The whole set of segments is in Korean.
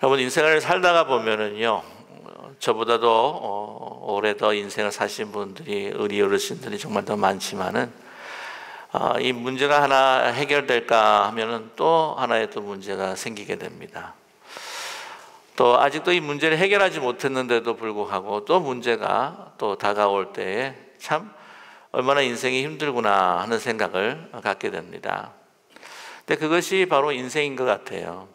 여러분, 인생을 살다가 보면은요, 저보다도 오래 더 인생을 사신 분들이, 우리 어르신들이 정말 더 많지만은, 이 문제가 하나 해결될까 하면은 또 하나의 또 문제가 생기게 됩니다. 또 아직도 이 문제를 해결하지 못했는데도 불구하고 또 문제가 또 다가올 때에 참 얼마나 인생이 힘들구나 하는 생각을 갖게 됩니다. 근데 그것이 바로 인생인 것 같아요.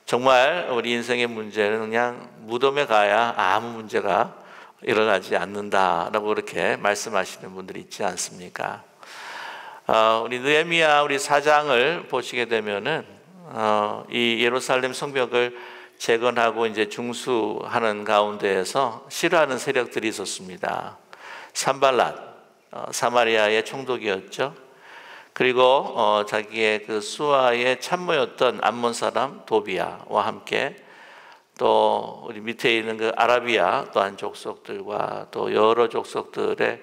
정말 우리 인생의 문제는 그냥 무덤에 가야 아무 문제가 일어나지 않는다라고 그렇게 말씀하시는 분들이 있지 않습니까? 우리 느헤미야 우리 4장을 보시게 되면은 이 예루살렘 성벽을 재건하고 이제 중수하는 가운데에서 싫어하는 세력들이 있었습니다. 산발랏, 사마리아의 총독이었죠. 그리고 자기의 그 수하의 참모였던 암몬 사람 도비야와 함께 또 우리 밑에 있는 그 아라비아 또한 족속들과 또 여러 족속들의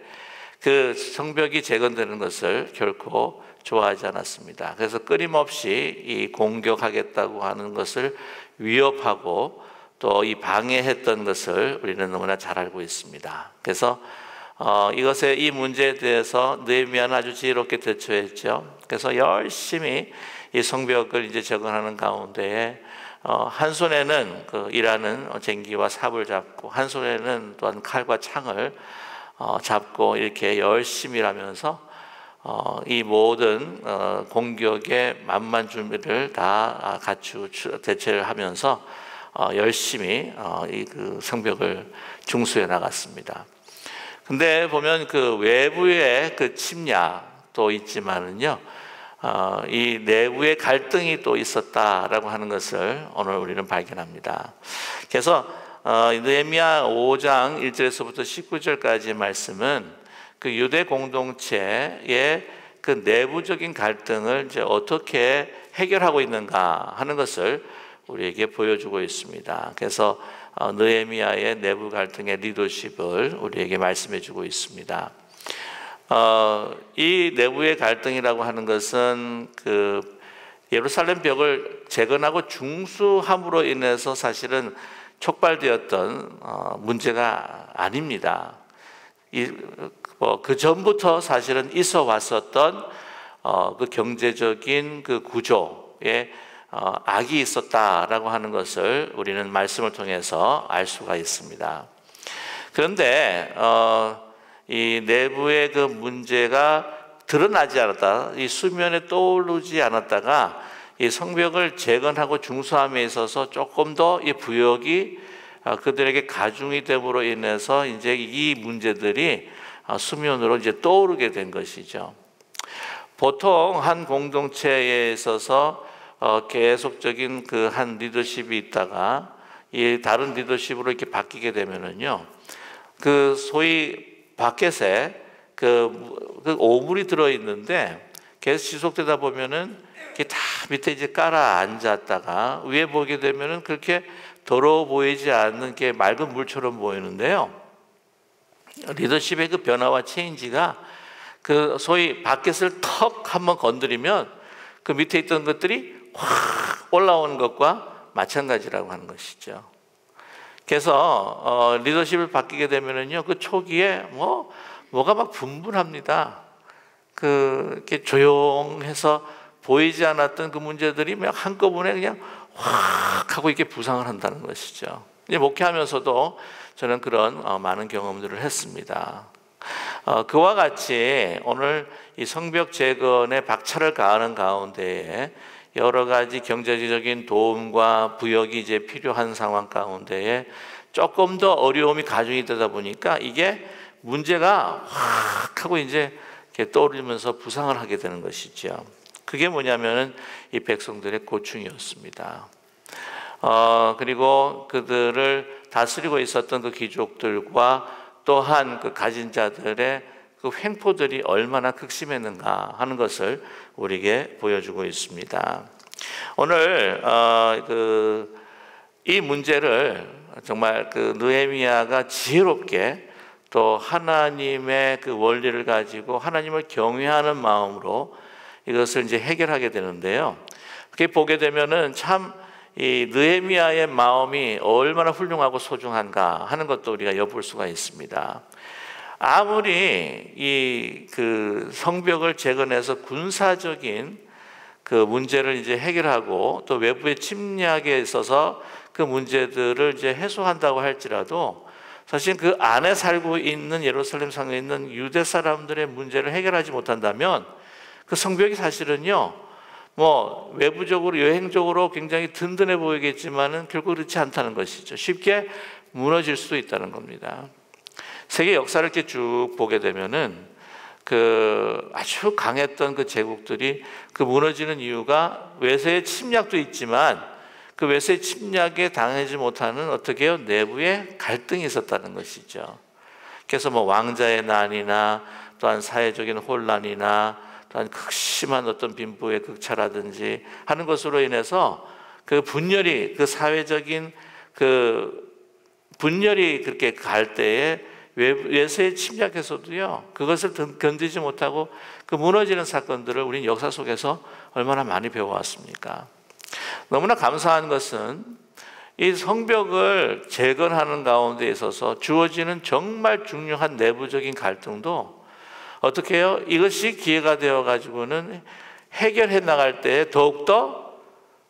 그 성벽이 재건되는 것을 결코 좋아하지 않았습니다. 그래서 끊임없이 이 공격하겠다고 하는 것을 위협하고 또 이 방해했던 것을 우리는 너무나 잘 알고 있습니다. 그래서 이 문제에 대해서 느헤미야는 아주 지혜롭게 대처했죠. 그래서 열심히 이 성벽을 이제 재건하는 가운데에 한 손에는 그 일하는 쟁기와 삽을 잡고 한 손에는 또한 칼과 창을 잡고 이렇게 열심히 하면서 이 모든 공격의 만만 준비를 다 대처를 하면서 열심히 이 그 성벽을 중수해 나갔습니다. 근데 보면 그 외부의 그 침략도 있지만은요, 이 내부의 갈등이 또 있었다라고 하는 것을 오늘 우리는 발견합니다. 그래서 느헤미야 5장 1절에서부터 19절까지 말씀은 그 유대 공동체의 그 내부적인 갈등을 이제 어떻게 해결하고 있는가 하는 것을 우리에게 보여주고 있습니다. 그래서 느헤미야의 내부 갈등의 리더십을 우리에게 말씀해주고 있습니다. 이 내부의 갈등이라고 하는 것은 그 예루살렘 벽을 재건하고 중수함으로 인해서 사실은 촉발되었던 문제가 아닙니다. 그 전부터 사실은 있어 왔었던 그 경제적인 그 구조에 악이 있었다라고 하는 것을 우리는 말씀을 통해서 알 수가 있습니다. 그런데 이 내부의 그 문제가 드러나지 않았다, 이 수면에 떠오르지 않았다가 이 성벽을 재건하고 중수함에 있어서 조금 더 이 부역이 그들에게 가중이 됨으로 인해서 이제 이 문제들이 수면으로 이제 떠오르게 된 것이죠. 보통 한 공동체에 있어서 계속적인 그 한 리더십이 있다가 이 다른 리더십으로 이렇게 바뀌게 되면은요, 그 소위 바켓에 그 오물이 들어 있는데 계속 지속되다 보면은 이게 다 밑에 이제 깔아 앉았다가 위에 보게 되면은 그렇게 더러워 보이지 않는 게 맑은 물처럼 보이는데요. 리더십의 그 변화와 체인지가 그 소위 바켓을 턱 한번 건드리면 그 밑에 있던 것들이 확 올라오는 것과 마찬가지라고 하는 것이죠. 그래서 리더십을 바뀌게 되면은요, 그 초기에 뭐가 막 분분합니다. 이렇게 조용해서 보이지 않았던 그 문제들이 막 한꺼번에 그냥 확 하고 이렇게 부상을 한다는 것이죠. 이제 목회하면서도 저는 그런 많은 경험들을 했습니다. 그와 같이 오늘 이 성벽 재건에 박차를 가하는 가운데에 여러 가지 경제적인 도움과 부역이 이제 필요한 상황 가운데에 조금 더 어려움이 가중이 되다 보니까 이게 문제가 확 하고 이제 이렇게 떠오르면서 부상을 하게 되는 것이죠. 그게 뭐냐면은 이 백성들의 고충이었습니다. 그리고 그들을 다스리고 있었던 그 귀족들과 또한 그 가진 자들의 그 횡포들이 얼마나 극심했는가 하는 것을 우리에게 보여주고 있습니다. 오늘 이 문제를 정말 그 느헤미야가 지혜롭게 또 하나님의 그 원리를 가지고 하나님을 경외하는 마음으로 이것을 이제 해결하게 되는데요. 그렇게 보게 되면은 참 이 느헤미야의 마음이 얼마나 훌륭하고 소중한가 하는 것도 우리가 엿볼 수가 있습니다. 아무리 이 그 성벽을 재건해서 군사적인 그 문제를 이제 해결하고 또 외부의 침략에 있어서 그 문제들을 이제 해소한다고 할지라도 사실 그 안에 살고 있는 예루살렘 성에 있는 유대 사람들의 문제를 해결하지 못한다면 그 성벽이 사실은요, 뭐 외부적으로 여행적으로 굉장히 든든해 보이겠지만은 결국 그렇지 않다는 것이죠. 쉽게 무너질 수도 있다는 겁니다. 세계 역사를 이렇게 쭉 보게 되면은 그 아주 강했던 그 제국들이 그 무너지는 이유가 외세의 침략도 있지만 그 외세의 침략에 당하지 못하는 어떻게 해요? 내부의 갈등이 있었다는 것이죠. 그래서 뭐 왕자의 난이나 또한 사회적인 혼란이나 또한 극심한 어떤 빈부의 극차라든지 하는 것으로 인해서 그 분열이 그 사회적인 그 분열이 그렇게 갈 때에 외세에 침략해서도요 그것을 견디지 못하고 그 무너지는 사건들을 우리는 역사 속에서 얼마나 많이 배워왔습니까? 너무나 감사한 것은 이 성벽을 재건하는 가운데 있어서 주어지는 정말 중요한 내부적인 갈등도 어떻게 해요? 이것이 기회가 되어 가지고는 해결해 나갈 때 더욱더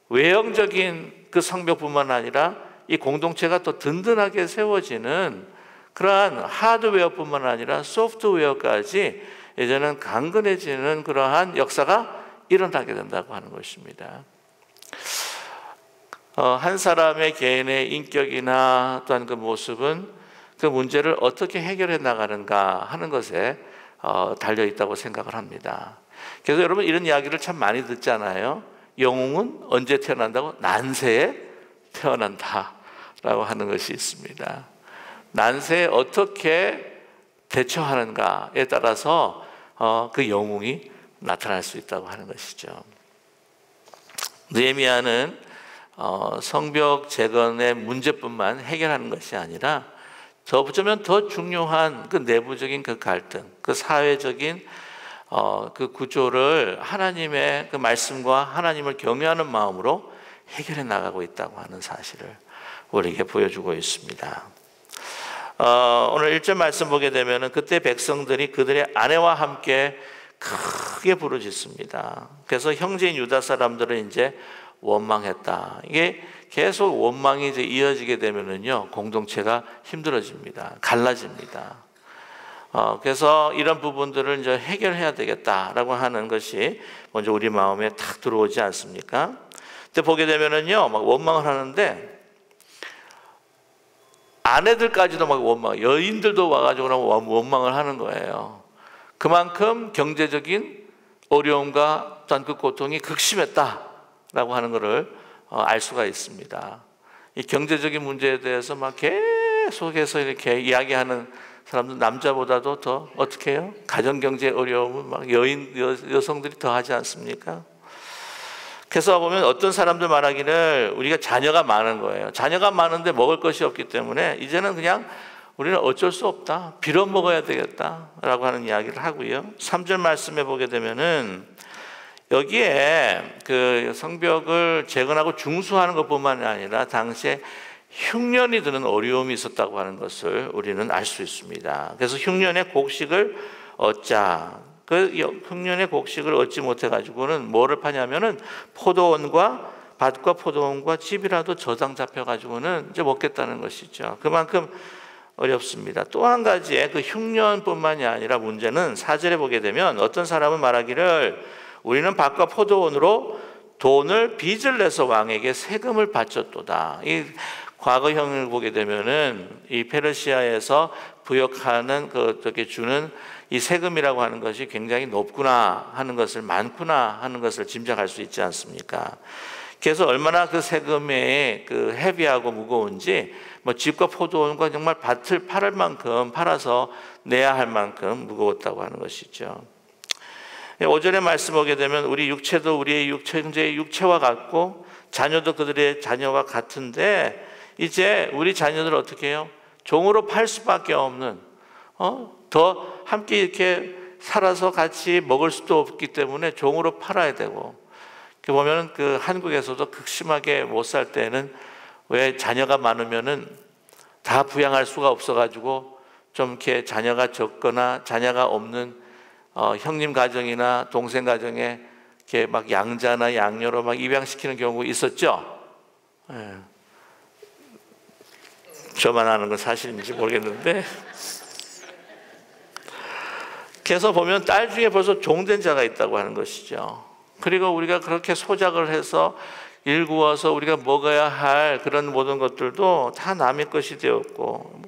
외형적인 그 성벽뿐만 아니라 이 공동체가 더 든든하게 세워지는 그러한 하드웨어뿐만 아니라 소프트웨어까지 이제는 강건해지는 그러한 역사가 일어나게 된다고 하는 것입니다. 한 사람의 개인의 인격이나 또한 그 모습은 그 문제를 어떻게 해결해 나가는가 하는 것에 달려 있다고 생각을 합니다. 그래서 여러분 이런 이야기를 참 많이 듣잖아요. 영웅은 언제 태어난다고? 난세에 태어난다라고 하는 것이 있습니다. 난세에 어떻게 대처하는가에 따라서 그 영웅이 나타날 수 있다고 하는 것이죠. 느헤미야는 성벽 재건의 문제뿐만 해결하는 것이 아니라 더 붙이면 더 중요한 그 내부적인 그 갈등, 그 사회적인 그 구조를 하나님의 그 말씀과 하나님을 경외하는 마음으로 해결해 나가고 있다고 하는 사실을 우리에게 보여주고 있습니다. 오늘 1절 말씀 보게 되면은 그때 백성들이 그들의 아내와 함께 크게 부르짖습니다. 그래서 형제인 유다 사람들은 이제 원망했다. 이게 계속 원망이 이제 이어지게 되면은요 공동체가 힘들어집니다. 갈라집니다. 그래서 이런 부분들을 이제 해결해야 되겠다라고 하는 것이 먼저 우리 마음에 탁 들어오지 않습니까? 그때 보게 되면은요 막 원망을 하는데 아내들까지도 막 원망, 여인들도 와가지고 원망을 하는 거예요. 그만큼 경제적인 어려움과 또한 그 고통이 극심했다라고 하는 것을 알 수가 있습니다. 이 경제적인 문제에 대해서 막 계속해서 이렇게 이야기하는 사람들 남자보다도 더 어떻게 해요? 가정경제 어려움은 막 여성들이 더 하지 않습니까? 그래서 보면 어떤 사람들 말하기를 우리가 자녀가 많은 거예요. 자녀가 많은데 먹을 것이 없기 때문에 이제는 그냥 우리는 어쩔 수 없다. 빌어 먹어야 되겠다라고 하는 이야기를 하고요. 3절 말씀에 보게 되면은 여기에 그 성벽을 재건하고 중수하는 것뿐만 아니라 당시에 흉년이 드는 어려움이 있었다고 하는 것을 우리는 알 수 있습니다. 그래서 흉년의 곡식을 얻자. 그 흉년의 곡식을 얻지 못해 가지고는 뭐를 파냐면은 포도원과 밭과 포도원과 집이라도 저당 잡혀 가지고는 이제 먹겠다는 것이죠. 그만큼 어렵습니다. 또 한 가지의 그 흉년뿐만이 아니라 문제는 4절에 보게 되면 어떤 사람은 말하기를 우리는 밭과 포도원으로 돈을 빚을 내서 왕에게 세금을 바쳤도다. 이 과거형을 보게 되면은 이 페르시아에서 부역하는 그 어떻게 주는 이 세금이라고 하는 것이 굉장히 높구나 하는 것을 많구나 하는 것을 짐작할 수 있지 않습니까? 그래서 얼마나 그 세금이 그 헤비하고 무거운지 뭐 집과 포도원과 정말 밭을 팔을 만큼 팔아서 내야 할 만큼 무거웠다고 하는 것이죠. 5절의 말씀 보게 되면 우리 육체도 우리의 형제의 육체와 같고 자녀도 그들의 자녀와 같은데 이제 우리 자녀들 어떻게 해요? 종으로 팔 수밖에 없는 더 함께 이렇게 살아서 같이 먹을 수도 없기 때문에 종으로 팔아야 되고 보면은 그 한국에서도 극심하게 못 살 때는 왜 자녀가 많으면은 다 부양할 수가 없어가지고 좀 이렇게 자녀가 적거나 자녀가 없는 형님 가정이나 동생 가정에 이렇게 막 양자나 양녀로 막 입양시키는 경우가 있었죠. 예. 저만 아는 건 사실인지 모르겠는데. 그래서 보면 딸 중에 벌써 종된 자가 있다고 하는 것이죠. 그리고 우리가 그렇게 소작을 해서 일구어서 우리가 먹어야 할 그런 모든 것들도 다 남의 것이 되었고,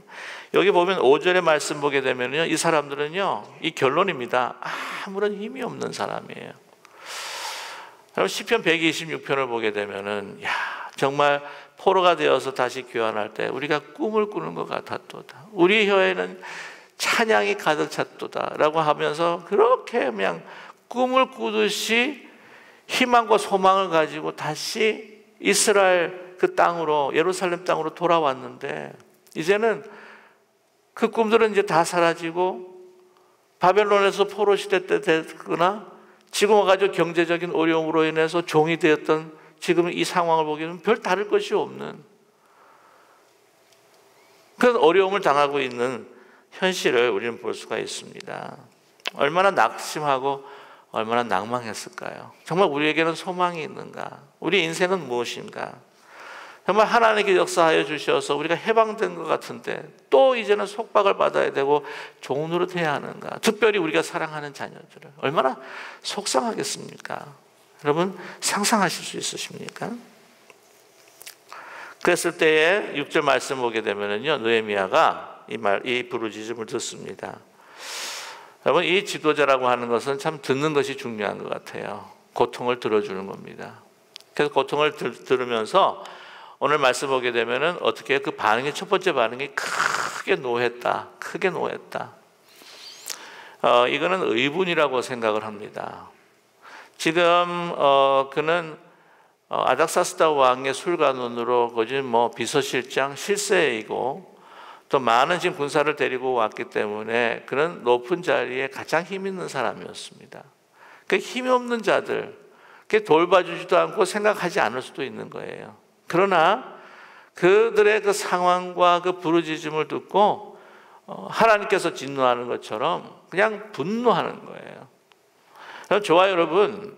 여기 보면 5절의 말씀 보게 되면요, 이 사람들은요, 이 결론입니다. 아무런 힘이 없는 사람이에요. 그럼 시편 126편을 보게 되면은, 정말 포로가 되어서 다시 귀환할 때 우리가 꿈을 꾸는 것 같았도다. 우리 혀에는 찬양이 가득 찼도다 라고 하면서 그렇게 그냥 꿈을 꾸듯이 희망과 소망을 가지고 다시 이스라엘 그 땅으로, 예루살렘 땅으로 돌아왔는데, 이제는 그 꿈들은 이제 다 사라지고 바벨론에서 포로 시대 때 됐거나 지금 와가지고 경제적인 어려움으로 인해서 종이 되었던 지금 이 상황을 보게 되면 별 다를 것이 없는 그런 어려움을 당하고 있는 현실을 우리는 볼 수가 있습니다. 얼마나 낙심하고 얼마나 낭망했을까요? 정말 우리에게는 소망이 있는가? 우리 인생은 무엇인가? 정말 하나님께 역사하여 주셔서 우리가 해방된 것 같은데 또 이제는 속박을 받아야 되고 종노릇해야 하는가? 특별히 우리가 사랑하는 자녀들을 얼마나 속상하겠습니까? 여러분 상상하실 수 있으십니까? 그랬을 때에 6절 말씀 보게 되면은요, 느헤미야가 이 부르짖음을 듣습니다. 여러분 이 지도자라고 하는 것은 참 듣는 것이 중요한 것 같아요. 고통을 들어주는 겁니다. 그래서 고통을 들으면서 오늘 말씀 보게 되면은 어떻게 그 반응이, 첫 번째 반응이 크게 노했다. 크게 노했다. 이거는 의분이라고 생각을 합니다. 지금 그는 아닥사스다 왕의 술관원으로 거진 뭐 비서실장 실세이고 또 많은 지금 군사를 데리고 왔기 때문에 그런 높은 자리에 가장 힘 있는 사람이었습니다. 그 힘이 없는 자들, 돌봐주지도 않고 생각하지 않을 수도 있는 거예요. 그러나 그들의 그 상황과 그 부르짖음을 듣고 하나님께서 진노하는 것처럼 그냥 분노하는 거예요. 저와 여러분,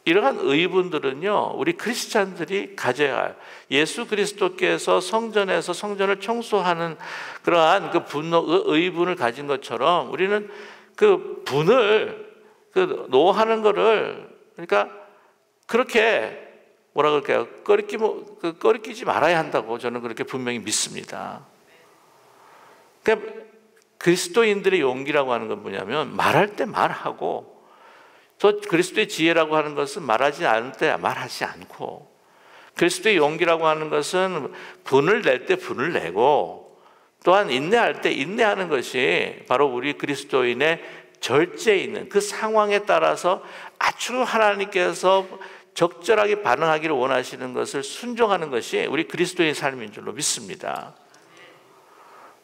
이러한 의분들은요, 우리 크리스찬들이 가져야 할, 예수 그리스도께서 성전에서 성전을 청소하는 그러한 그 분노, 의분을 가진 것처럼 우리는 그 분을, 그 노하는 거를, 그러니까 그렇게 뭐라 그럴까요? 꺼리끼지 말아야 한다고 저는 그렇게 분명히 믿습니다. 그러니까 그리스도인들의 용기라고 하는 건 뭐냐면 말할 때 말하고, 또 그리스도의 지혜라고 하는 것은 말하지 않을 때 말하지 않고, 그리스도의 용기라고 하는 것은 분을 낼 때 분을 내고, 또한 인내할 때 인내하는 것이 바로 우리 그리스도인의 절제에 있는 그 상황에 따라서 아주 하나님께서 적절하게 반응하기를 원하시는 것을 순종하는 것이 우리 그리스도의 삶인 줄로 믿습니다.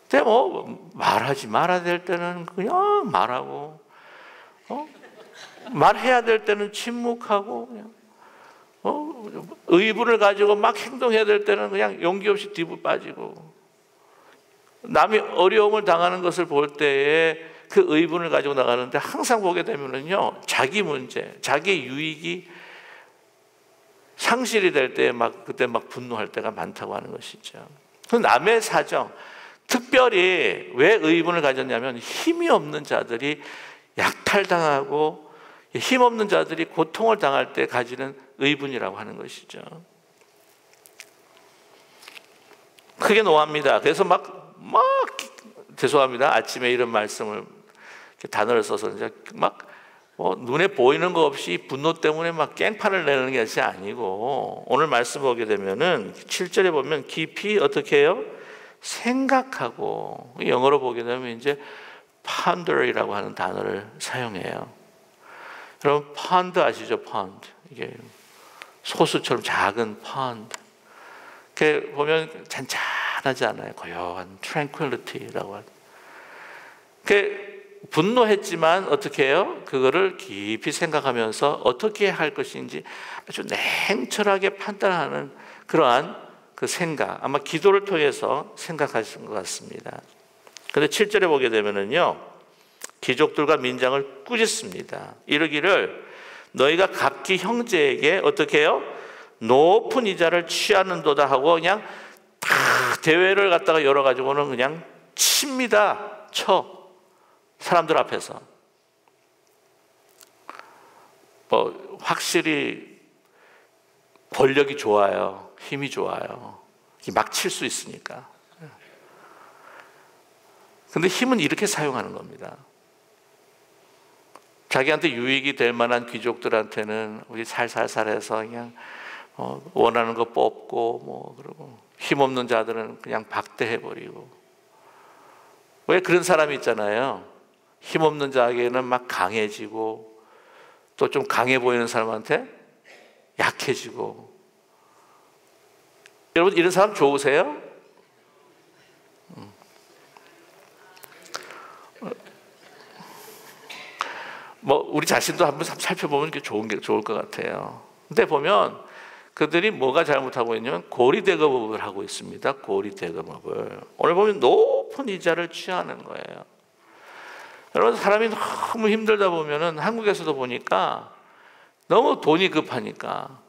근데 뭐 말하지 말아야 될 때는 그냥 말하고, 말해야 될 때는 침묵하고, 그냥 의분을 가지고 막 행동해야 될 때는 그냥 용기 없이 뒤로 빠지고, 남이 어려움을 당하는 것을 볼 때에 그 의분을 가지고 나가는데 항상 보게 되면은요, 자기 문제, 자기 유익이 상실이 될 때 그때 분노할 때가 많다고 하는 것이죠. 그 남의 사정, 특별히 왜 의분을 가졌냐면 힘이 없는 자들이 약탈당하고 힘없는 자들이 고통을 당할 때 가지는 의분이라고 하는 것이죠. 크게 노합니다. 그래서 죄송합니다. 아침에 이런 말씀을 단어를 써서 이제 눈에 보이는 거 없이 분노 때문에 깽판을 내는 것이 아니고, 오늘 말씀 보게 되면은 7절에 보면 깊이 어떻게 해요? 생각하고, 영어로 보게 되면 이제 ponder이라고 하는 단어를 사용해요. 여러분 pond 아시죠? pond. 이게 소수처럼 작은 pond. 이렇게 보면 잔잔하지 않아요. 고요한 tranquility라고 하는. 분노했지만 어떻게 해요? 그거를 깊이 생각하면서 어떻게 할 것인지 아주 냉철하게 판단하는 그러한 그 생각, 아마 기도를 통해서 생각하신 것 같습니다. 그런데 7절에 보게 되면은요, 귀족들과 민장을 꾸짖습니다. 이르기를 너희가 각기 형제에게 어떻게 해요? 높은 이자를 취하는도다 하고 그냥 다 대회를 갖다가 열어가지고는 그냥 칩니다. 쳐. 사람들 앞에서. 확실히 권력이 좋아요. 힘이 좋아요. 막 칠 수 있으니까. 근데 힘은 이렇게 사용하는 겁니다. 자기한테 유익이 될 만한 귀족들한테는 우리 살살살해서 그냥 원하는 거 뽑고 그러고 힘없는 자들은 그냥 박대해버리고. 왜 그런 사람이 있잖아요. 힘없는 자에게는 막 강해지고 또 좀 강해 보이는 사람한테 약해지고. 여러분 이런 사람 좋으세요? 우리 자신도 한번 살펴보면 좋을 것 같아요. 근데 보면 그들이 뭐가 잘못하고 있냐면 고리대금업을 하고 있습니다. 고리대금업을. 오늘 보면 높은 이자를 취하는 거예요. 여러분 사람이 너무 힘들다 보면은 한국에서도 보니까 너무 돈이 급하니까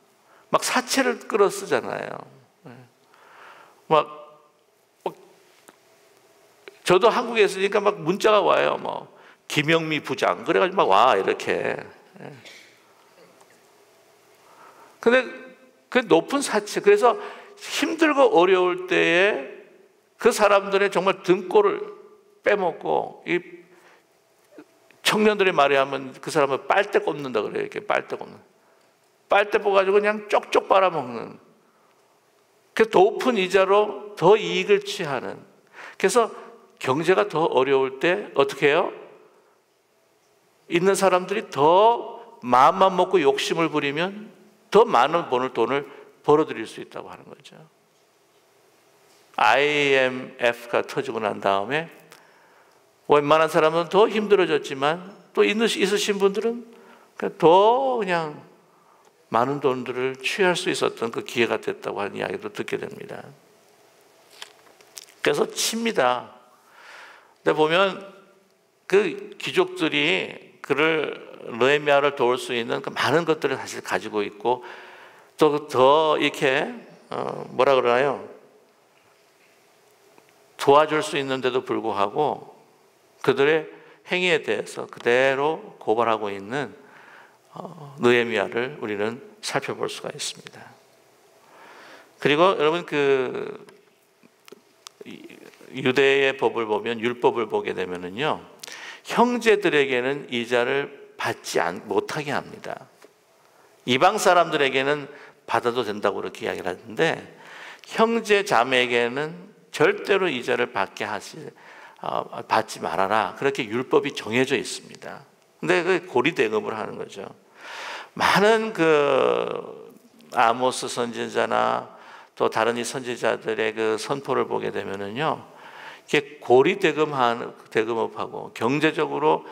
막 사채를 끌어 쓰잖아요. 저도 한국에 있으니까 막 문자가 와요. 김영미 부장 그래가지고 막 와 이렇게. 근데 그 높은 사채, 그래서 힘들고 어려울 때에 그 사람들의 정말 등골을 빼먹고, 이 청년들의 말에 하면 그 사람을 빨대 꼽는다 그래요. 이렇게 빨대 꼽는. 빨대 뽑아가지고 그냥 쪽쪽 빨아먹는. 그 높은 이자로 더 이익을 취하는. 그래서 경제가 더 어려울 때 어떻게 해요? 있는 사람들이 더 마음만 먹고 욕심을 부리면 더 많은 돈을 벌어들일 수 있다고 하는 거죠. IMF가 터지고 난 다음에 웬만한 사람은 더 힘들어졌지만 또 있으신 분들은 더 그냥 많은 돈들을 취할 수 있었던 그 기회가 됐다고 하는 이야기도 듣게 됩니다. 그래서 칩니다. 근데 보면 그 귀족들이 그를 느헤미야를 도울 수 있는 그 많은 것들을 사실 가지고 있고 또 더 이렇게 뭐라 그러나요? 도와줄 수 있는데도 불구하고 그들의 행위에 대해서 그대로 고발하고 있는 느헤미야를 우리는 살펴볼 수가 있습니다. 그리고 여러분 그 유대의 법을 보면 율법을 보게 되면은요, 형제들에게는 이자를 받지 못하게 합니다. 이방 사람들에게는 받아도 된다고 그렇게 이야기를 하는데 형제 자매에게는 절대로 이자를 받지 말아라, 그렇게 율법이 정해져 있습니다. 근데 그 고리대금을 하는 거죠. 많은 그 아모스 선지자나 또 다른 이 선지자들의 그 선포를 보게 되면은요, 이렇게 대금업하고 경제적으로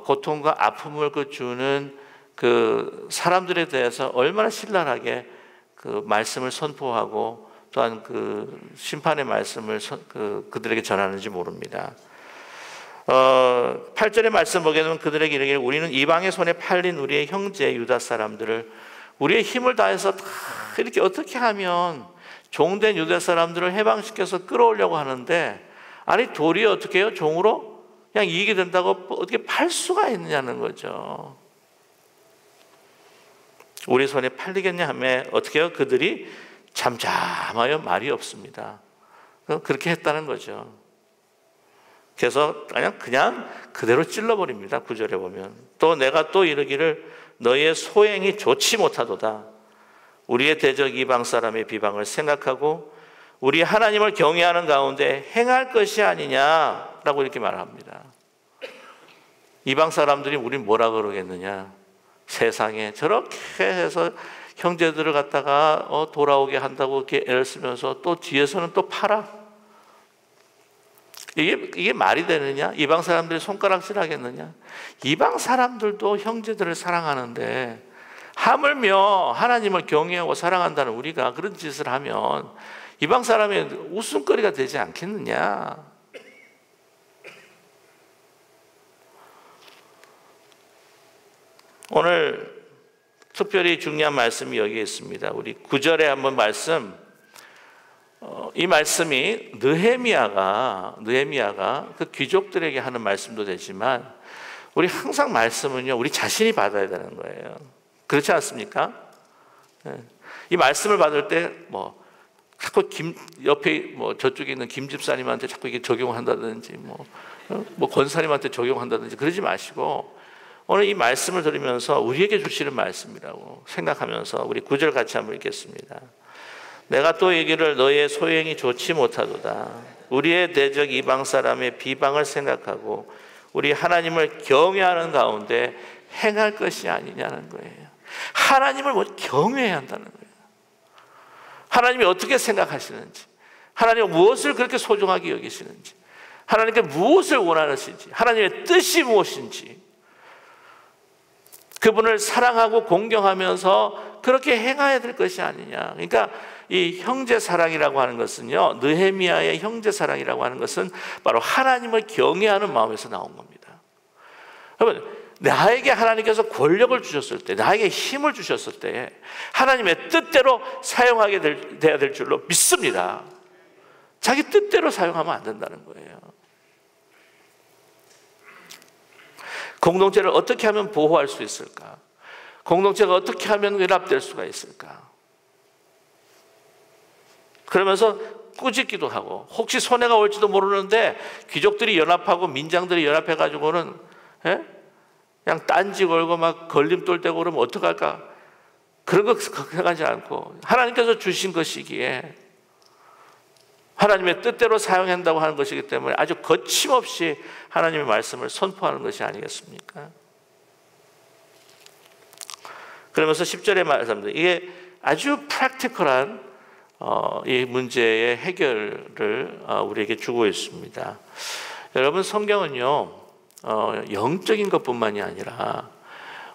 고통과 아픔을 주는 그 사람들에 대해서 얼마나 신랄하게 그 말씀을 선포하고 또한 그 심판의 말씀을 그들에게 전하는지 모릅니다. 8절의 말씀 보게 되면 그들에게 이르기를 우리는 이방의 손에 팔린 우리의 형제 유다 사람들을 우리의 힘을 다해서 다 이렇게 어떻게 하면 종된 유다 사람들을 해방시켜서 끌어오려고 하는데, 아니 도리어 어떻게 해요? 종으로 그냥 이익이 된다고 어떻게 팔 수가 있느냐는 거죠. 우리 손에 팔리겠냐 하며 어떻게 해요? 그들이 잠잠하여 말이 없습니다. 그렇게 했다는 거죠. 그래서 그냥 그대로 찔러버립니다. 9절에 보면 또 내가 또 이르기를 너희의 소행이 좋지 못하도다. 우리의 대적 이방 사람의 비방을 생각하고 우리 하나님을 경외하는 가운데 행할 것이 아니냐라고 이렇게 말합니다. 이방 사람들이 우린 뭐라 그러겠느냐, 세상에 저렇게 해서 형제들을 갖다가 돌아오게 한다고 이렇게 애를 쓰면서 또 뒤에서는 또 팔아. 이게 말이 되느냐? 이방 사람들이 손가락질 하겠느냐? 이방 사람들도 형제들을 사랑하는데 하물며 하나님을 경외하고 사랑한다는 우리가 그런 짓을 하면 이방 사람의 웃음거리가 되지 않겠느냐? 오늘 특별히 중요한 말씀이 여기에 있습니다. 우리 9절에 한번 말씀, 이 말씀이 느헤미야가 그 귀족들에게 하는 말씀도 되지만 우리 항상 말씀은요, 우리 자신이 받아야 되는 거예요. 그렇지 않습니까? 이 말씀을 받을 때 자꾸 옆에 저쪽에 있는 김 집사님한테 자꾸 이게 적용한다든지 권사님한테 적용한다든지 그러지 마시고 오늘 이 말씀을 들으면서 우리에게 주시는 말씀이라고 생각하면서 우리 9절 같이 한번 읽겠습니다. 내가 또 이기를 너의 소행이 좋지 못하도다. 우리의 대적 이방 사람의 비방을 생각하고 우리 하나님을 경외하는 가운데 행할 것이 아니냐는 거예요. 하나님을 경외해야 한다는 거예요. 하나님이 어떻게 생각하시는지, 하나님은 무엇을 그렇게 소중하게 여기시는지, 하나님께 무엇을 원하시는지, 하나님의 뜻이 무엇인지, 그분을 사랑하고 공경하면서 그렇게 행해야 될 것이 아니냐. 그러니까 이 형제 사랑이라고 하는 것은요, 느헤미야의 형제 사랑이라고 하는 것은 바로 하나님을 경외하는 마음에서 나온 겁니다. 여러분, 나에게 하나님께서 권력을 주셨을 때, 나에게 힘을 주셨을 때 하나님의 뜻대로 사용하게 돼야 될 줄로 믿습니다. 자기 뜻대로 사용하면 안 된다는 거예요. 공동체를 어떻게 하면 보호할 수 있을까? 공동체가 어떻게 하면 연합될 수가 있을까? 그러면서 꾸짖기도 하고 혹시 손해가 올지도 모르는데 귀족들이 연합하고 민장들이 연합해가지고는 그냥 딴지 걸고 막 걸림돌 대고 그러면 어떡할까? 그런 거 생각하지 않고 하나님께서 주신 것이기에 하나님의 뜻대로 사용한다고 하는 것이기 때문에 아주 거침없이 하나님의 말씀을 선포하는 것이 아니겠습니까? 그러면서 10절에 말씀합니다. 이게 아주 프랙티컬한 이 문제의 해결을 우리에게 주고 있습니다. 여러분, 성경은요 영적인 것뿐만이 아니라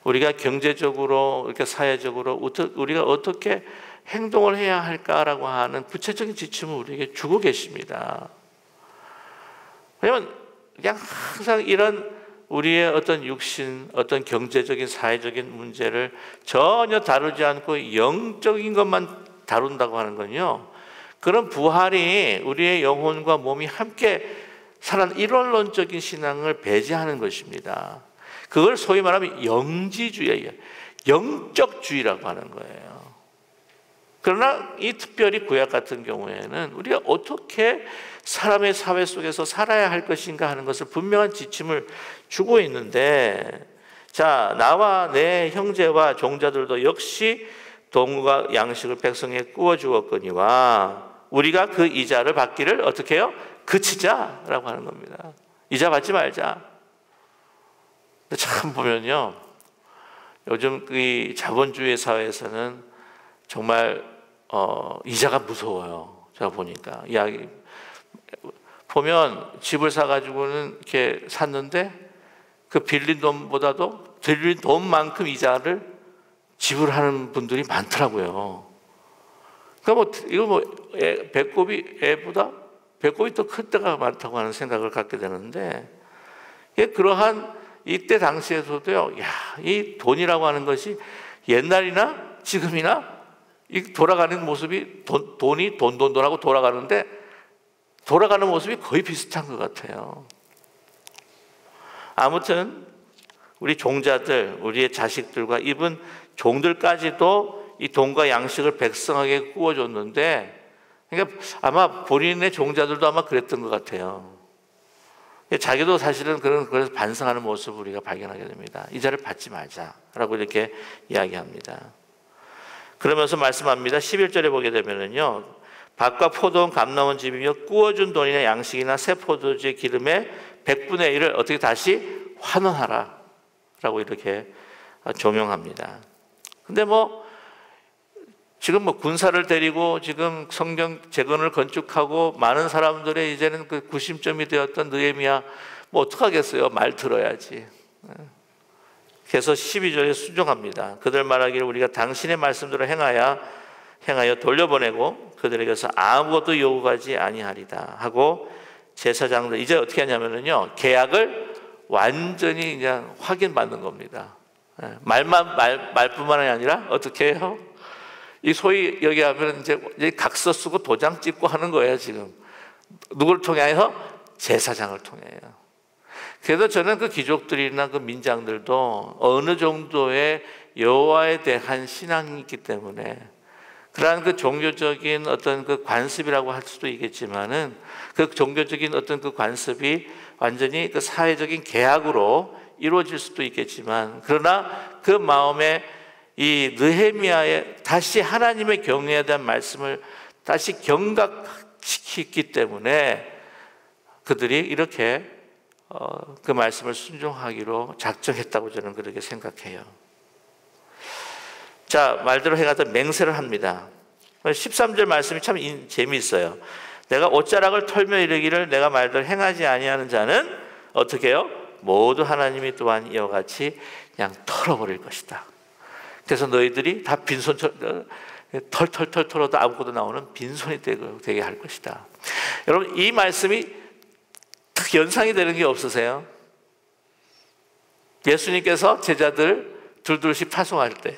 우리가 경제적으로 이렇게 사회적으로 우리가 어떻게 행동을 해야 할까라고 하는 구체적인 지침을 우리에게 주고 계십니다. 왜냐하면 그냥 항상 이런 우리의 어떤 육신, 어떤 경제적인 사회적인 문제를 전혀 다루지 않고 영적인 것만 다룬다고 하는 건요, 그런 부활이 우리의 영혼과 몸이 함께 사는 이론론적인 신앙을 배제하는 것입니다. 그걸 소위 말하면 영지주의예요. 영적주의라고 하는 거예요. 그러나 이 특별히 구약 같은 경우에는 우리가 어떻게 사람의 사회 속에서 살아야 할 것인가 하는 것을 분명한 지침을 주고 있는데, 자, 나와 내 형제와 종자들도 역시 동과 양식을 백성에 구워 주었거니와 우리가 그 이자를 받기를 어떻게 해요? 그치자라고 하는 겁니다. 이자 받지 말자. 근데 참 보면요, 요즘 이 자본주의 사회에서는 정말 이자가 무서워요. 제가 보니까 이야기 보면 집을 사가지고는 이렇게 샀는데 그 빌린 돈만큼 이자를 지불하는 분들이 많더라고요. 그러니까 이거 배꼽이 더 클 때가 많다고 하는 생각을 갖게 되는데, 그러한 이때 당시에서도요, 이 돈이라고 하는 것이 옛날이나 지금이나 이 돌아가는 모습이 돈이 돈하고 돌아가는데 돌아가는 모습이 거의 비슷한 것 같아요. 아무튼 우리 종자들, 우리의 자식들과 이분 종들까지도 이 돈과 양식을 백성에게 구워줬는데, 그러니까 아마 본인의 종자들도 아마 그랬던 것 같아요. 자기도 사실은 그래서 반성하는 모습을 우리가 발견하게 됩니다. 이자를 받지 말자라고 이렇게 이야기합니다. 그러면서 말씀합니다. 11절에 보게 되면은요, 밭과 포도원 값 나온 집이며 구워준 돈이나 양식이나 새 포도주의 기름의 100분의 1을 어떻게 다시 환원하라 라고 이렇게 조명합니다. 근데 지금 뭐 군사를 데리고 지금 성경 재건을 건축하고 많은 사람들의 이제는 그 구심점이 되었던 느헤미야, 뭐 어떡하겠어요? 말 들어야지. 그래서 12절에 순종합니다. 그들 말하기를 우리가 당신의 말씀대로 행하여 돌려보내고 그들에게서 아무것도 요구하지 아니하리다 하고, 제사장들 이제 어떻게 하냐면요, 계약을 완전히 그냥 확인받는 겁니다. 말뿐만 아니라 어떻게 해요? 이 소위 여기 하면 이제 각서 쓰고 도장 찍고 하는 거예요. 지금 누구를 통해서? 제사장을 통해요. 그래서 저는 그 귀족들이나 그 민장들도 어느 정도의 여호와에 대한 신앙이 있기 때문에 그러한 그 종교적인 어떤 그 관습이라고 할 수도 있겠지만은, 그 종교적인 어떤 그 관습이 완전히 그 사회적인 계약으로 이루어질 수도 있겠지만, 그러나 그 마음에 이 느헤미야의 다시 하나님의 경외에 대한 말씀을 다시 경각시켰기 때문에 그들이 이렇게 그 말씀을 순종하기로 작정했다고 저는 그렇게 생각해요. 자, 말대로 해가다 맹세를 합니다. 13절 말씀이 참 재미있어요. 내가 옷자락을 털며 이르기를 내가 말대로 행하지 아니하는 자는 어떻게 해요? 모두 하나님이 또한 이와 같이 그냥 털어버릴 것이다. 그래서 너희들이 다 빈손 털 털어도 아무것도 나오는 빈손이 되게 할 것이다. 여러분, 이 말씀이 딱 연상이 되는 게 없으세요? 예수님께서 제자들 둘둘씩 파송할 때,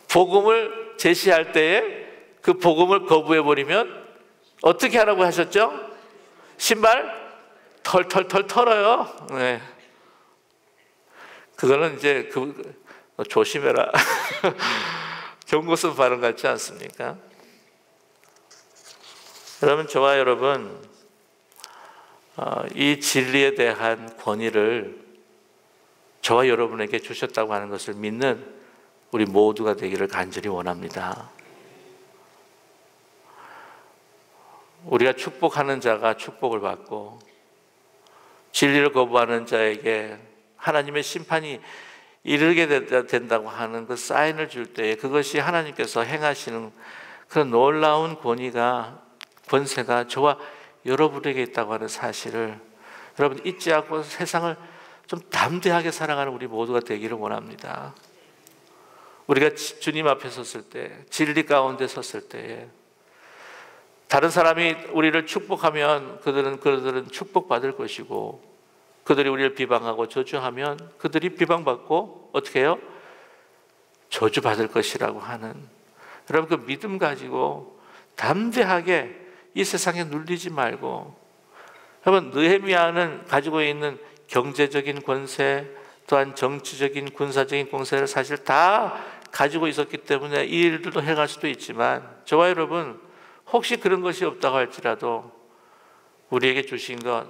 복음을 제시할 때에 그 복음을 거부해버리면 어떻게 하라고 하셨죠? 신발 털 털어요. 네. 그거는 이제 조심해라. 경고 쓴 발언 같지 않습니까? 여러분, 저와 여러분, 이 진리에 대한 권위를 저와 여러분에게 주셨다고 하는 것을 믿는 우리 모두가 되기를 간절히 원합니다. 우리가 축복하는 자가 축복을 받고 진리를 거부하는 자에게 하나님의 심판이 이르게 된다고 하는 그 사인을 줄 때에 그것이 하나님께서 행하시는 그런 놀라운 권세가 저와 여러분에게 있다고 하는 사실을 여러분 잊지 않고 세상을 좀 담대하게 살아가는 우리 모두가 되기를 원합니다. 우리가 주님 앞에 섰을 때, 진리 가운데 섰을 때에 다른 사람이 우리를 축복하면 그들은 축복받을 것이고, 그들이 우리를 비방하고 저주하면 그들이 비방받고 어떻게 해요? 저주받을 것이라고 하는, 여러분 그 믿음 가지고 담대하게 이 세상에 눌리지 말고, 여러분 느헤미야는 가지고 있는 경제적인 권세 또한 정치적인 군사적인 권세를 사실 다 가지고 있었기 때문에 이 일들도 해갈 수도 있지만, 저와 여러분 혹시 그런 것이 없다고 할지라도 우리에게 주신 것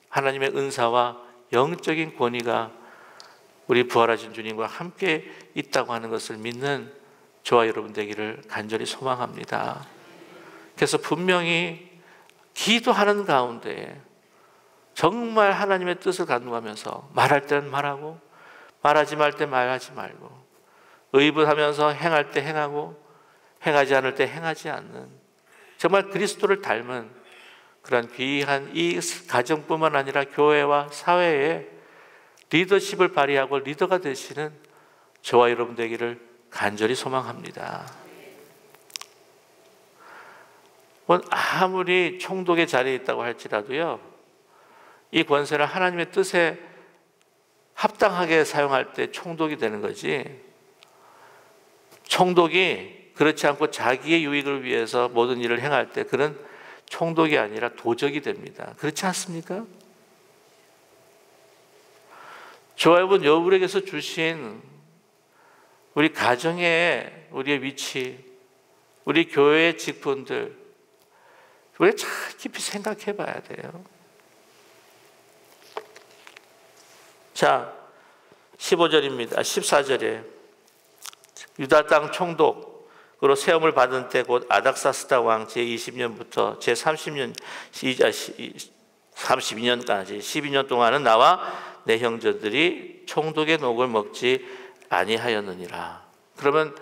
하나님의 은사와 영적인 권위가 우리 부활하신 주님과 함께 있다고 하는 것을 믿는 저와 여러분 되기를 간절히 소망합니다. 그래서 분명히 기도하는 가운데 정말 하나님의 뜻을 간구하면서 말할 때는 말하고 말하지 말 때 말하지 말고, 의분하면서 행할 때 행하고 행하지 않을 때 행하지 않는, 정말 그리스도를 닮은 그런 귀한 이 가정뿐만 아니라 교회와 사회에 리더십을 발휘하고 리더가 되시는 저와 여러분 되기를 간절히 소망합니다. 아무리 총독의 자리에 있다고 할지라도요, 이 권세를 하나님의 뜻에 합당하게 사용할 때 총독이 되는 거지, 총독이 그렇지 않고 자기의 유익을 위해서 모든 일을 행할 때 그런 총독이 아니라 도적이 됩니다. 그렇지 않습니까? 저와 여러분에게서 주신 우리 가정의 우리의 위치, 우리 교회의 직분들, 우리 잘 깊이 생각해 봐야 돼요. 자, 15절입니다. 14절에 유다 땅 총독으로 세움을 받은 때 곧 아닥사스다 왕 제20년부터 제30년 32년까지 12년 동안은 나와 내 형제들이 총독의 녹을 먹지 아니하였느니라. 그러면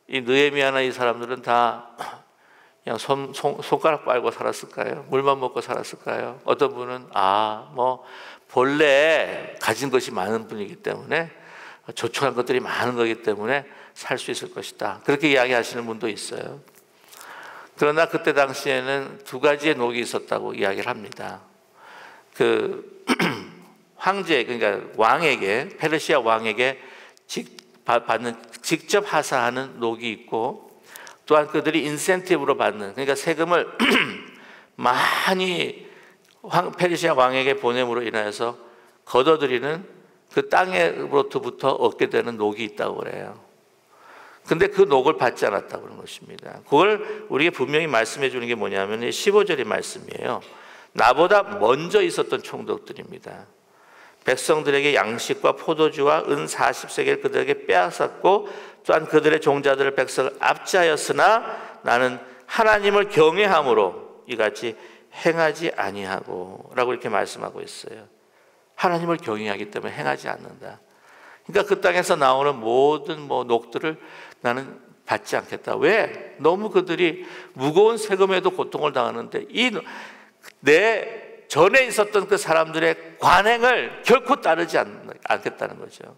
이 느헤미야나 이 사람들은 다 그냥 손가락 빨고 살았을까요? 물만 먹고 살았을까요? 어떤 분은 본래 가진 것이 많은 분이기 때문에, 저축한 것들이 많은 거기 때문에 살 수 있을 것이다, 그렇게 이야기하시는 분도 있어요. 그러나 그때 당시에는 두 가지의 녹이 있었다고 이야기를 합니다. 그 황제, 그러니까 왕에게, 페르시아 왕에게 직접 하사하는 녹이 있고, 또한 그들이 인센티브로 받는, 그러니까 세금을 많이 페르시아 왕에게 보냄으로 인해서 걷어들이는 그 땅으로부터 얻게 되는 녹이 있다고 그래요. 근데 그 녹을 받지 않았다고 그런 것입니다. 그걸 우리에게 분명히 말씀해 주는 게 뭐냐면 15절의 말씀이에요. 나보다 먼저 있었던 총독들입니다. 백성들에게 양식과 포도주와 은 40세겔 그들에게 빼앗았고, 또한 그들의 종자들을 백성을 압제하였으나 나는 하나님을 경외함으로 이같이 행하지 아니하고, 라고 이렇게 말씀하고 있어요. 하나님을 경외하기 때문에 행하지 않는다. 그러니까 그 땅에서 나오는 모든 녹들을 나는 받지 않겠다. 왜? 너무 그들이 무거운 세금에도 고통을 당하는데 내 전에 있었던 그 사람들의 관행을 결코 따르지 않겠다는 거죠.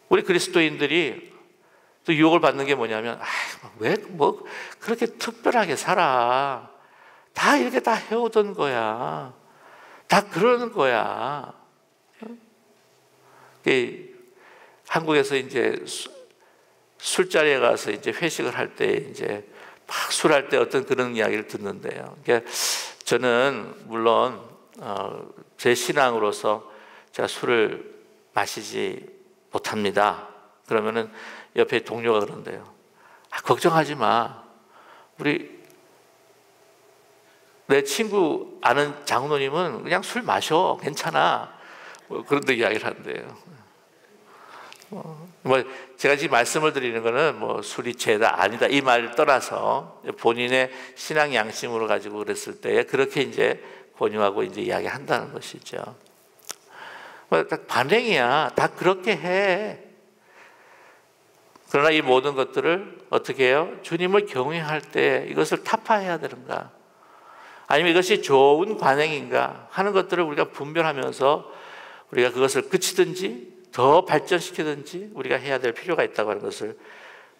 우리 그리스도인들이 또 유혹을 받는 게 뭐냐면, 왜 그렇게 특별하게 살아? 다 이렇게 다 해오던 거야. 다 그러는 거야. 한국에서 이제 술자리에 가서 이제 회식을 할 때 이제 막 술할 때 어떤 그런 이야기를 듣는데요. 그러니까 저는 물론 제 신앙으로서 제가 술을 마시지 못합니다. 그러면은 옆에 동료가 그런대요. 걱정하지 마. 내 친구 아는 장로님은 그냥 술 마셔. 괜찮아. 그런 데 이야기를 한대요. 제가 지금 말씀을 드리는 거는 술이 죄다 아니다 이 말을 떠나서 본인의 신앙 양심으로 가지고 그랬을 때 그렇게 이제 권유하고 이제 이야기한다는 것이죠. 딱 반응이야. 다 그렇게 해. 그러나 이 모든 것들을 어떻게 해요? 주님을 경외할 때 이것을 타파해야 되는가? 아니면 이것이 좋은 관행인가 하는 것들을 우리가 분별하면서 우리가 그것을 그치든지 더 발전시키든지 우리가 해야 될 필요가 있다고 하는 것을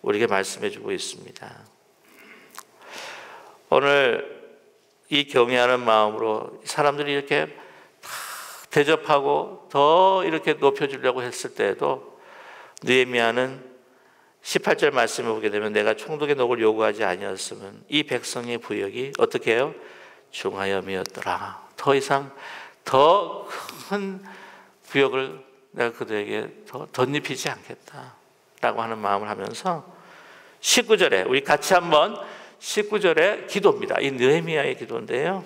우리에게 말씀해 주고 있습니다. 오늘 이 경외하는 마음으로 사람들이 이렇게 대접하고 더 이렇게 높여주려고 했을 때에도 느헤미야는 18절 말씀을 보게 되면 내가 총독의 녹을 요구하지 아니었으면 이 백성의 부역이 어떻게 해요? 중하염이었더라. 더 이상 더 큰 부역을 내가 그들에게 더 덧입히지 않겠다라고 하는 마음을 하면서 19절에 우리 같이 한번 19절의 기도입니다. 이 느헤미야의 기도인데요.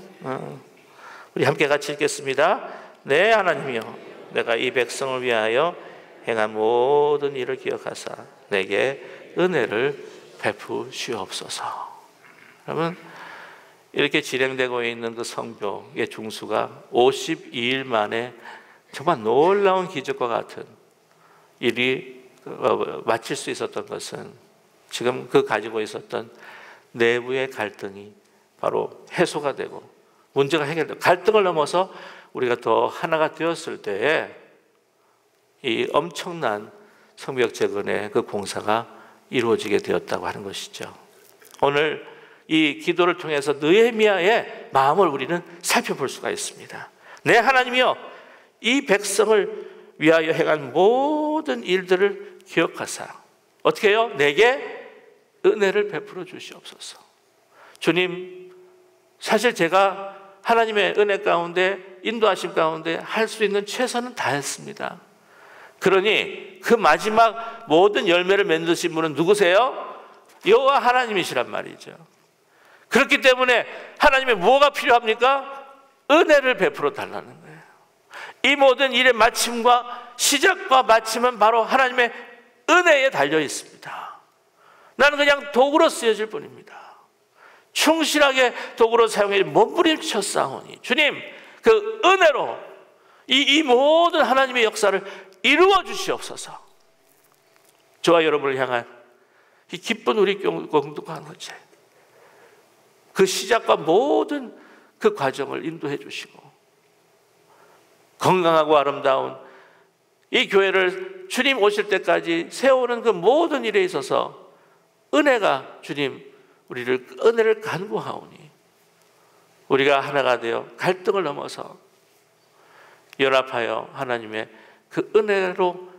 우리 함께 같이 읽겠습니다. 네, 하나님이여, 내가 이 백성을 위하여 행한 모든 일을 기억하사 내게 은혜를 베푸시옵소서. 여러분, 이렇게 진행되고 있는 그 성교의 중수가 52일 만에 정말 놀라운 기적과 같은 일이 마칠 수 있었던 것은 지금 그 가지고 있었던 내부의 갈등이 바로 해소가 되고 문제가 해결되고 갈등을 넘어서 우리가 더 하나가 되었을 때에 이 엄청난 성벽 재건의 그 공사가 이루어지게 되었다고 하는 것이죠. 오늘 이 기도를 통해서 느헤미야의 마음을 우리는 살펴볼 수가 있습니다. 네, 하나님이여, 이 백성을 위하여 행한 모든 일들을 기억하사 어떻게 해요? 내게 은혜를 베풀어 주시옵소서. 주님, 사실 제가 하나님의 은혜 가운데 인도하심 가운데 할 수 있는 최선은 다했습니다. 그러니 그 마지막 모든 열매를 맺으신 분은 누구세요? 여호와 하나님이시란 말이죠. 그렇기 때문에 하나님의 뭐가 필요합니까? 은혜를 베풀어 달라는 거예요. 이 모든 일의 마침과 시작과 마침은 바로 하나님의 은혜에 달려 있습니다. 나는 그냥 도구로 쓰여질 뿐입니다. 충실하게 도구로 사용해 몸부림쳤사오니 주님, 그 은혜로 이 모든 하나님의 역사를 이루어 주시옵소서. 저와 여러분을 향한 이 기쁜 우리 공동체그 시작과 모든 그 과정을 인도해 주시고 건강하고 아름다운 이 교회를 주님 오실 때까지 세우는 그 모든 일에 있어서 은혜가 주님 우리를 은혜를 간구하오니 우리가 하나가 되어 갈등을 넘어서 연합하여 하나님의 그 은혜로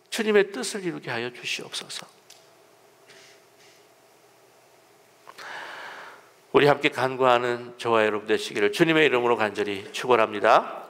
주님의 뜻을 이루게 하여 주시옵소서. 우리 함께 간구하는 저와 여러분 되시기를 주님의 이름으로 간절히 축원합니다.